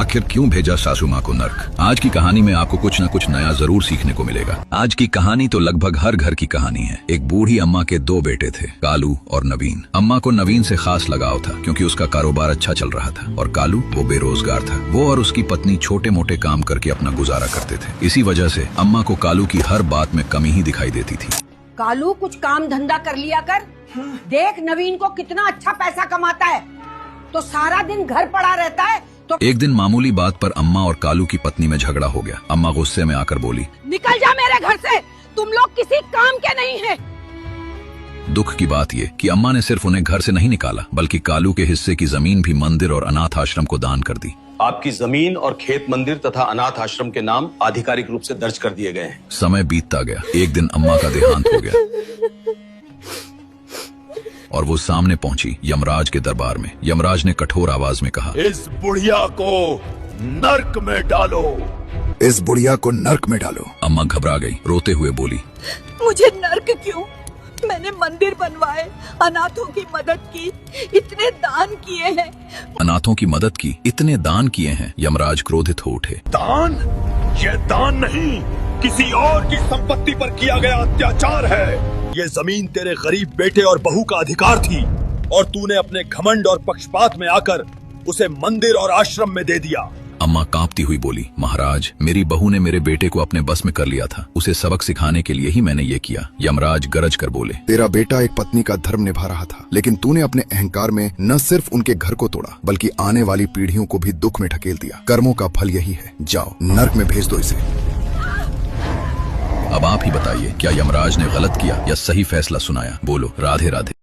आखिर क्यों भेजा सासू माँ को नर्क। आज की कहानी में आपको कुछ न कुछ नया जरूर सीखने को मिलेगा। आज की कहानी तो लगभग हर घर की कहानी है। एक बूढ़ी अम्मा के दो बेटे थे, कालू और नवीन। अम्मा को नवीन से खास लगाव था क्योंकि उसका कारोबार अच्छा चल रहा था और कालू वो बेरोजगार था। वो और उसकी पत्नी छोटे मोटे काम करके अपना गुजारा करते थे। इसी वजह से अम्मा को कालू की हर बात में कमी ही दिखाई देती थी। कालू कुछ काम धंधा कर लिया कर। देख नवीन को कितना अच्छा पैसा कमाता है, तो सारा दिन घर पड़ा रहता है। तो एक दिन मामूली बात पर अम्मा और कालू की पत्नी में झगड़ा हो गया। अम्मा गुस्से में आकर बोली, निकल जा मेरे घर से, तुम लोग किसी काम के नहीं हैं। दुख की बात ये कि अम्मा ने सिर्फ उन्हें घर से नहीं निकाला बल्कि कालू के हिस्से की जमीन भी मंदिर और अनाथ आश्रम को दान कर दी। आपकी जमीन और खेत मंदिर तथा अनाथ आश्रम के नाम आधिकारिक रूप से दर्ज कर दिए गए हैं। समय बीतता गया। एक दिन अम्मा का देहांत हो गया और वो सामने पहुंची यमराज के दरबार में। यमराज ने कठोर आवाज में कहा, इस बुढ़िया को नर्क में डालो। इस बुढ़िया को नर्क में डालो। अम्मा घबरा गई, रोते हुए बोली, मुझे नर्क क्यों? मैंने मंदिर बनवाए, अनाथों की मदद की, इतने दान किए हैं। अनाथों की मदद की, इतने दान किए हैं। यमराज क्रोधित हो उठे। दान? ये दान नहीं, किसी और की संपत्ति पर किया गया अत्याचार है। ये जमीन तेरे गरीब बेटे और बहू का अधिकार थी और तूने अपने घमंड और पक्षपात में आकर उसे मंदिर और आश्रम में दे दिया। अम्मा कांपती हुई बोली, महाराज, मेरी बहू ने मेरे बेटे को अपने बस में कर लिया था। उसे सबक सिखाने के लिए ही मैंने ये किया। यमराज गरज कर बोले, तेरा बेटा एक पत्नी का धर्म निभा रहा था, लेकिन तूने अपने अहंकार में न सिर्फ उनके घर को तोड़ा बल्कि आने वाली पीढ़ियों को भी दुख में ढकेल दिया। कर्मों का फल यही है। जाओ नर्क में भेज दो इसे। अब आप ही बताइए, क्या यमराज ने गलत किया या सही फैसला सुनाया? बोलो, राधे राधे।